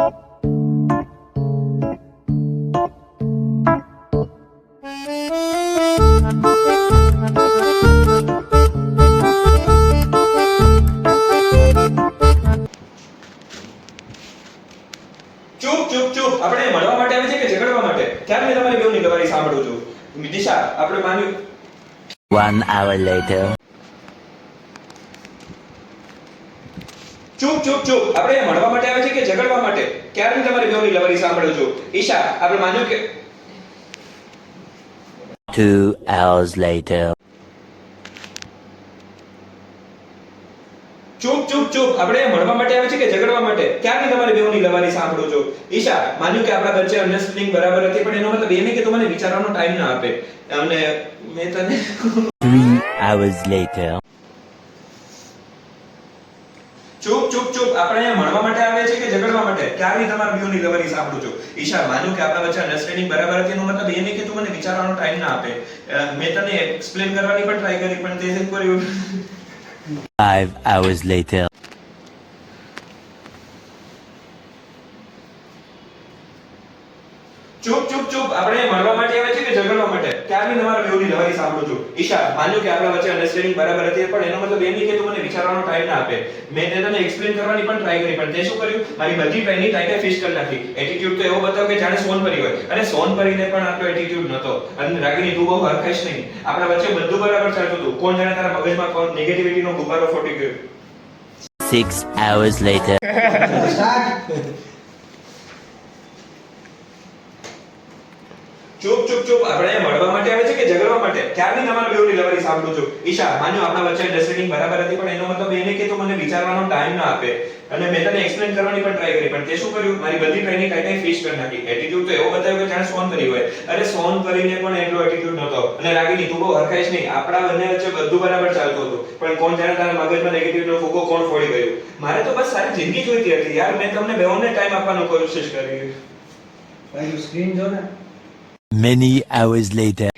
ચૂપ ચૂપ ચૂપ. આપણે મળવા માટે આવે છે કે ઝઘડવા માટે? ક્યારે મેં તમારી બેઉની લવારી સાંભળું છું. દિશા, આપણે માન્યું 1 hour later. ચૂપ ચૂપ ચૂપ. આપણે મળવા માટે આવે છે કે ઝઘડવા માટે? ક્યારે મેં તમારી બેઉની લવારી સાંભળું છું. ઈશા, આપણે માન્યું કે 2 hours later. ચૂપ ચૂપ ચૂપ. આપણે મળવા માટે આવે છે કે ઝઘડવા માટે? ક્યારે મેં તમારી બેઉની લવારી સાંભળું છું. ઈશા, માન્યું કે આપણા વચ્ચે અન્ડરસ્ટેન્ડિંગ બરાબર હતી, પણ એનો મતલબ એ નહીં કે તું મને વિચારવાનો ટાઈમ ના આપે. અને મેં તને 3 hours later. ચૂપ ચૂપ ચૂપ. આપણે અહીંયા મળવા માટે આવે છે કે ઝઘડવા માટે? ક્યારે તમારા બેઉની લવારી સાંભળું છું. ઈશા, માન્યું કે આપણા વચ્ચે અન્ડરસ્ટેન્ડિંગ બરાબર હતી, એનો મતલબ એ નહીં કે તું મને વિચારવાનો ટાઈમ ના આપે. મેં તને એક્સપ્લેન કરવાની પણ ટ્રાય કરી, પણ તે જ કર્યું. 5 hours later. ચૂપ ચૂપ ચૂપ. આપણે મળવા માટે આવે છે કે ઝઘડવા માટે? ક્યારે તમારા બેઉની લવારી સાંભળું છું. ઈશા, માન્યું કે આપણા વચ્ચે અન્ડરસ્ટેન્ડિંગ બરાબર હતી, પણ એનો મતલબ એ નહીં કે તું મને વિચારવાનો ટાઈમ ના આપે. મેં તને એક્સપ્લેન કરવાની પણ ટ્રાય કરી, પણ તે શું કર્યું? મારી બધી ટ્રાયની ટાઈટે ફિશ કરી નાખી. એટીટ્યુડ તો એવો બતાવ્યો કે જાણે સોનપરી હોય. અને સોનપરીને પણ આટલો એટીટ્યુડ નતો. અને રાગીની, તું બહુ હરખાઈશ નહીં. આપણા વચ્ચે બધું બરાબર ચાલતું હતું. કોણ જાણે તારા મગજમાં કોણ નેગેટિવિટીનો ગુબ્બારો ફૂટી ગયો. 6 hours later. ચૂપ ચૂપ ચૂપ. આપણે મળવા માટે આવે છે કે ઝઘડવા માટે? ક્યારની તમારા બેઉની લવારી સાંભળું છું. ઈશા, માન્યું આપણા વચ્ચે અન્ડરસ્ટેન્ડિંગ બરાબર હતી, પણ એનો મતલબ એ નહીં કે તું મને વિચારવાનો ટાઈમ ના આપે. અને મેં તને એક્સપ્લેન કરવાની પણ ટ્રાય કરી, પણ તે શું કર્યું? મારી બધી ટ્રાયની ટાઈટે ફિશ કરી નાખી. એટીટ્યુડ તો એવો બતાવ્યો કે જાણે સોનપરી હોય. અરે સોનપરીને પણ એટલો એટીટ્યુડ નતો. અને રાગીની, તું બહુ હરખાઈશ નહીં. આપણા બંને વચ્ચે બધું બરાબર ચાલતું હતું, પણ કોણ જાણે તારા મગજમાં નેગેટિવનો ફૂગો કોણ ફોડી ગયું. મારે તો બસ સારી જિંદગી જોઈતી હતી યાર. મેં તમને બેઓને ટાઈમ આપવાનો કોશિશ કરી. ભાઈ સ્ક્રીન જો ને. Many hours later.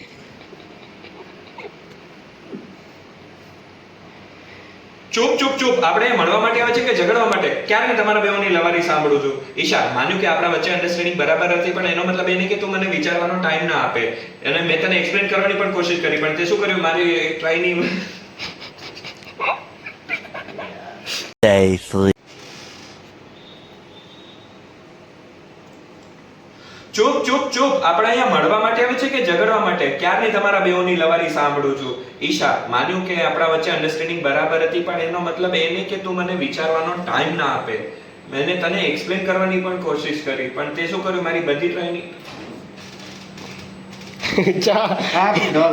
ચૂપ ચૂપ ચૂપ. આપણે મળવા માટે આવે છે કે ઝઘડવા માટે? ક્યારે તમારા બેઓની લવારી સાંભળું છું. ઈશા, માન્યું કે આપણા વચ્ચે અન્ડરસ્ટેન્ડિંગ બરાબર હતી, પણ એનો મતલબ એ નહીં કે તું મને વિચારવાનો ટાઈમ ના આપે. અને મેં તને એક્સપ્લેન કરવાની પણ કોશિશ કરી, પણ તે શું કર્યું? મારી ટ્રાયની Day 3. ચૂપ ચૂપ ચૂપ. આપણે અહીંયા મળવા માટે આવે છે કે ઝઘડવા માટે? ક્યારે તમારા બેઓની લવારી સાંભળું છું. ઈશા, માન્યું કે આપણા વચ્ચે અન્ડરસ્ટેન્ડિંગ બરાબર હતી, પણ એનો મતલબ એ નહીં કે તું મને વિચારવાનો ટાઈમ ના આપે. મેં તને એક્સપ્લેન કરવાની પણ કોશિશ કરી, પણ તે શું કર્યું? મારી બધી ટ્રાયની ચા આપી દો.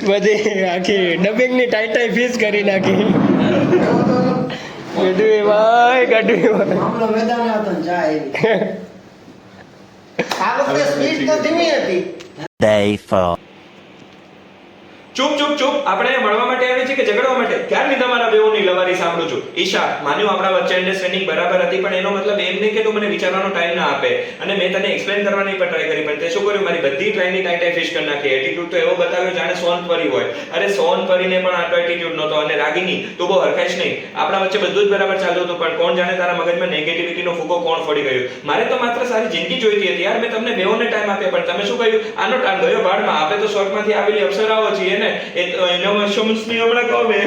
બધી આખી ડબિંગની ટાઈટાઈ ફીસ કરી નાખી. ગઢવી ભાઈ, ગઢવી ભાઈ. મામલો મેદાન હતો ને ચા આવી. આ વખતે સ્પીડ તો ધીમી હતી. Day 4. ચૂપ ચૂપ ચૂપ. આપણે મળવા માટે આવે છે કે ઝઘડવા માટે? ક્યારની તમારા બેઓની લવારી સાંભળું છું. ઈશા, માન્યું આપણા વચ્ચે અન્ડરસ્ટેન્ડિંગ બરાબર હતી, પણ એનો મતલબ એમ નહીં કે તું મને વિચારવાનો ટાઈમ ના આપે. અને મેં તને એક્સપ્લેન કરવાની પણ ટ્રાય કરી, પણ તે શું કર્યું? મારી બધી ટ્રાયની ટાઈટે ફિશ કરી નાખી. એટીટ્યુડ તો એવો બતાવ્યો જાણે સોનપરી હોય. અરે સોનપરીને પણ આટલો એટીટ્યુડ નતો. અને રાગીની, તું બહુ હરખાઈશ નહીં. આપણા વચ્ચે બધું જ બરાબર ચાલતું હતું, પણ કોણ જાણે તારા મગજમાં નેગેટિવિટીનો ફૂગો કોણ ફોડી ગયું. મારે તો માત્ર સારી જિંદગી જોઈતી હતી યાર. મેં તમને બેઓને ટાઈમ આપ્યો, પણ તમે શું કહ્યું? આનો ટાઈમ ગયો ભાડમાં. આપણે તો સ્વર્ગમાંથી આવેલી અપ્સરાઓ છીએ ને. એ તો એનો શમસની હમણાં કહો બે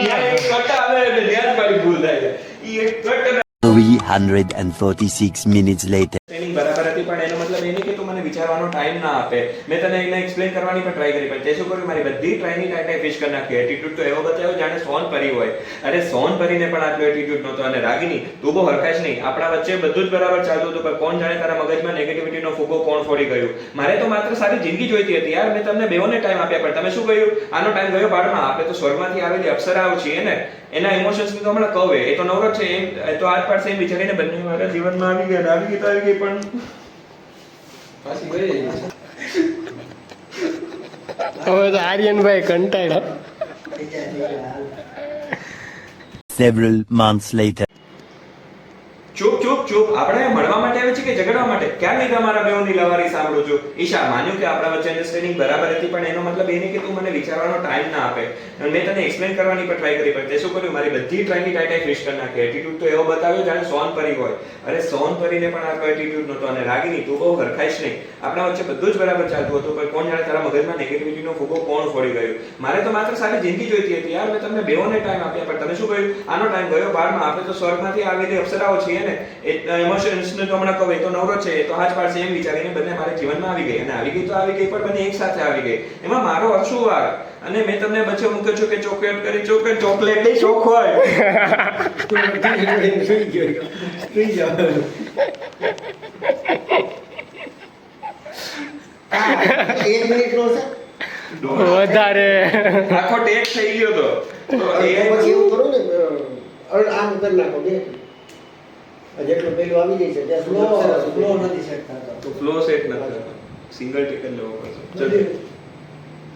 યાર. એક કટ આવે એટલે ધ્યાન મારી ભૂલ થાય. ઈ એક કટ 346 minutes later. ટ્રેનિંગ બરાબર હતી, પણ એનો મતલબ એ નહીં કે તું મને વિચારવાનો ટાઈમ ના આપે. મેં તને એને એક્સપ્લેન કરવાની પણ ટ્રાય કરી, પણ તે શું કર્યું? મારી બધી ટ્રાયની ટાઈટે ફિશ કરી નાખી. એટીટ્યુડ તો એવો બતાવ્યો જાણે સોનપરી હોય. અરે સોનપરીને પણ આટલો એટીટ્યુડ નતો. અને રાગીની, તું બહુ હરખાઈશ નહીં. આપણા વચ્ચે બધું જ બરાબર ચાલતું હતું, પણ કોણ જાણે તારા મગજમાં નેગેટિવિટીનો ફૂગો કોણ ફોડી ગયું. મારે તો માત્ર સારી જિંદગી જોઈતી હતી યાર. મેં તમને બેઓને ટાઈમ આપ્યા, પણ તમે શું કહ્યું? આનો ટાઈમ ગયો ભાડમાં. આપણે તો સ્વર્ગમાંથી આવેલી અપ્સરાઓ છીએ ને. એના ઇમોશન્સની તો હમણાં કહે. એ તો નવરો છે. એ તો આજ પાડશે એમ વિચારીને બંને મારા જીવનમાં આવી ગયા. આવી ગઈ તો આવી ગઈ, પણ પાછી ગઈ. હવે તો આર્યનભાઈ કંટાળ્યા. Several months later. ચૂપ ચૂપ ચૂપ. આપણે મળવા માટે આવે છે કે ઝઘડવા માટે? ક્યારની તમારા બેઓની લવારી સાંભળું છું. ઈશા, માન્યું કે આપણા વચ્ચે અન્ડરસ્ટેન્ડિંગ બરાબર હતી, પણ એનો મતલબ એ નહીં કે તું મને વિચારવાનો ટાઈમ ના આપે. અને મેં તને એક્સપ્લેન કરવાની પણ ટ્રાય કરી, પણ તે શું કર્યું? મારી બધી ટ્રાયની ટાઈટાઈ ફિશ કરી નાખી. એટીટ્યુડ તો એવો બતાવ્યો જાણે સોનપરી હોય. અરે સોનપરીને પણ આટલો એટીટ્યુડ નહોતો. અને રાગીની, તું બહુ હરખાઈશ નહીં. આપણા વચ્ચે બધું જ બરાબર ચાલતું હતું, પણ કોણ જાણે તારા મગજમાં નેગેટિવિટીનો ફૂગો કોણ ફોડી ગયો. મારે તો માત્ર સારી જિંદગી જોઈતી હતી યાર. મેં તમને બેઓને ટાઈમ આપ્યા, પણ તમે શું કર્યું? આનો ટાઈમ ગયો બારમાં. આપણે તો સ્વર્ગમાંથી આવેલી અપ્સરાઓ છીએ ને. ઇમોશન્સને તો હમણાં કહું, એ તો નવરો છે, એ તો હાથ પાડશે એમ વિચારીને બંને મારા જીવનમાં આવી ગઈ. અને આવી ગઈ તો આવી ગઈ, પણ બંને એક સાથે આવી ગઈ. એમાં મારો શું વાક? અને મેં તમને બચ્ચો મૂક્યો છો કે ચોકલેટ કરી ચોકલેટ નહીં ચોખ્ખો હોય. સુઈ જાઓ. એક મિનિટનો છે. વધારે આખો ટેક થઈ ગયો તો પછી એવું કરું ને, આમ કરી નાખો બે. જેટલું પેલું આવી જાય છે ત્યાં ફ્લો નથી શકતા. તો ફ્લો સેટ નથી. સિંગલ ટેક જ લેવો પડશે. ચલ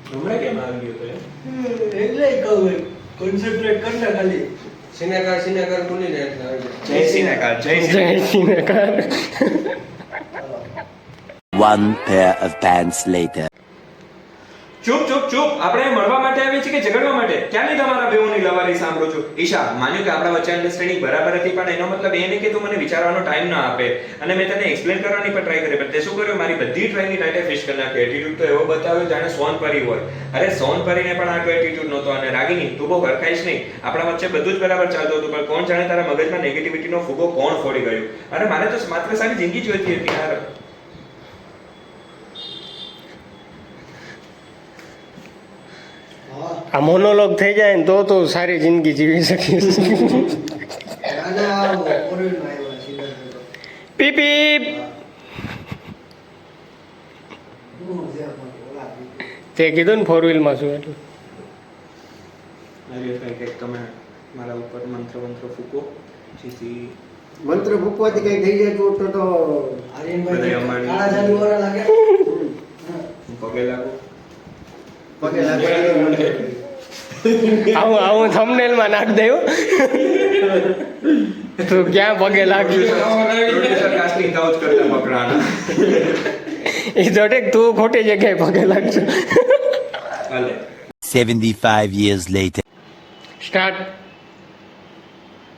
હમણાં કેમ આવી ગયો તો એમ? એટલે કહું કોન્સન્ટ્રેટ કર ને ખાલી. સિનેકાર બોલીને એટલે આવી જાય. જય સિનેકાર, જય જય સિનેકાર. સિનેકાર. One pair of pants later. ચૂપ ચૂપ ચૂપ. આપણે મળવા માટે આવીએ છીએ કે ઝઘડવા માટે? ક્યાંની તમારા બેઓની લવારી સાંભળું છું. ઈશા, માન્યું કે આપણા વચ્ચે અન્ડરસ્ટેન્ડિંગ બરાબર હતી, પણ એનો મતલબ એ નહીં કે તું મને વિચારવાનો ટાઈમ ના આપે. અને મેં તને એક્સપ્લેન કરવાની પણ ટ્રાય કરી, પણ તે શું કર્યું? મારી બધી ટ્રાયની ટાઈટાઈ ફિશ કરી નાખી. એટીટ્યુડ તો એવો બતાવ્યો જાણે સોનપરી હોય. અરે સોનપરીને પણ આટલો એટીટ્યુડ નહોતો. અને રાગીની, તું બહુ હરખાઈશ નહીં. આપણા વચ્ચે બધું જ બરાબર ચાલતું હતું, પણ કોણ જાણે તારા મગજમાં નેગેટિવિટીનો ફૂગો કોણ ફોડી ગયું. અરે મારે તો માત્ર સારી જિંદગી જોઈતી હતી યાર. આ મોનોલોગ થઈ જાય ને તો સારી જિંદગી જીવી શકીશ. પીપ પીપ. તે કીધું ને 4 વ્હીલમાં શું એટલે કંઈક તમે મારા ઉપર મંત્ર ફૂકો, જેથી મંત્ર ફૂકવાથી કઈ થઈ જાય તો બધા અમારી કાળા જાદુ વાળા લાગે. પગે લાગો. પગે લાગે. આવું થંબનેલમાં નાખ દેવું. તું ક્યાં પગે લાગ્યું? પ્રોડ્યુસર કાસ્ટિંગ કાઉચ કરતા પકડાના. એ તો ઠીક, તું ખોટી જગ્યાએ પગે લાગજો. હાલે 75 years later. સ્ટાર્ટ.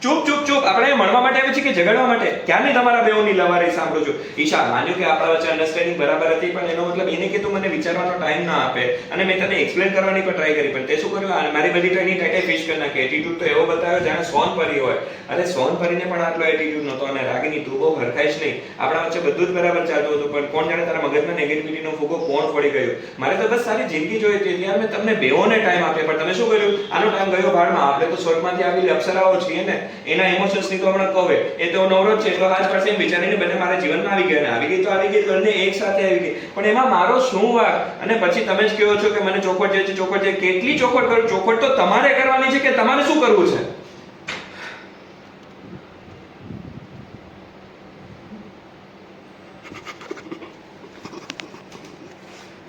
ચૂપ ચૂપ ચૂપ. આપણે મળવા માટે આવી છીએ કે ઝઘડવા માટે? ક્યારની તમારા બેઓની લવારી સાંભળું છું. ઈશા, માન્યું કે આપણા વચ્ચે અન્ડરસ્ટેન્ડિંગ બરાબર હતી, પણ એનો મતલબ એ નહીં કે તું મને વિચારવાનો ટાઈમ ના આપે. અને મેં તને એક્સપ્લેન કરવાની પણ ટ્રાય કરી, પણ તે શું કર્યું? મારી બધી ટ્રાયની ટાઈટાઈ ફિશ કરી નાખી. એટીટ્યુડ તો એવો બતાવ્યો જાણે સોનપરી હોય. અરે સોનપરીને પણ આટલો એટીટ્યુડ નહોતો. અને રાગીની, તું બહુ હરખાઈશ નહીં. આપણા વચ્ચે બધું જ બરાબર ચાલતું હતું, પણ કોણ જાણે તારા મગજમાં નેગેટિવિટીનો ફૂગો કોણ ફોડી ગયો. મારે તો બસ સારી જિંદગી જોઈતી હતી યાર. મેં તમને બેઓને ટાઈમ આપ્યો, પણ તમે શું કર્યું? આનો ટાઈમ ગયો ભાડમાં. આપણે તો સ્વર્ગમાંથી આવેલી અપ્સરાઓ છીએ ને. એના ઇમોશન્સ ની તો હમણાં કહે, એ તો નવરો જ છે, એટલો હાથ પાડશે એમ વિચારીને બંને મારા જીવનમાં આવી ગયા. અને આવી ગઈ તો આવી ગઈ, બંને એક સાથે આવી ગઈ. પણ એમાં મારો શું વાક? અને પછી તમે જ કહો છો કે મને ચોખવટ જોઈએ છે, ચોખવટ જોઈએ. કેટલી ચોખવટ કરું? ચોખવટ તો તમારે કરવાની છે કે તમારે શું કરવું છે?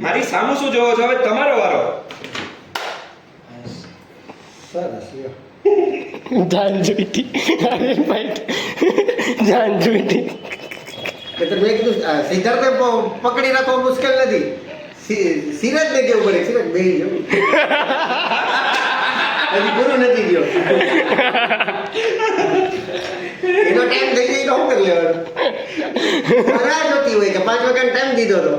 મારી સામું શું જોવો છો? હવે તમારો વારો. સરસ લ્યો. જાન જોઈતી. અરે ભાઈ, જાન જોઈતી. એટલે મેં કીધું સિદ્ધાર્થને પકડી રાખવો મુશ્કેલ નથી. સિરાજને કેવું પડે? સિરાજ બેહી જવું. હજી પૂરું નથી ગયો. એનો ટાઈમ થઈ જાય તો શું કરી લેવાનું? રાહ જોતી હોય કે 5 વાગ્યાનો ટાઈમ દીધો તો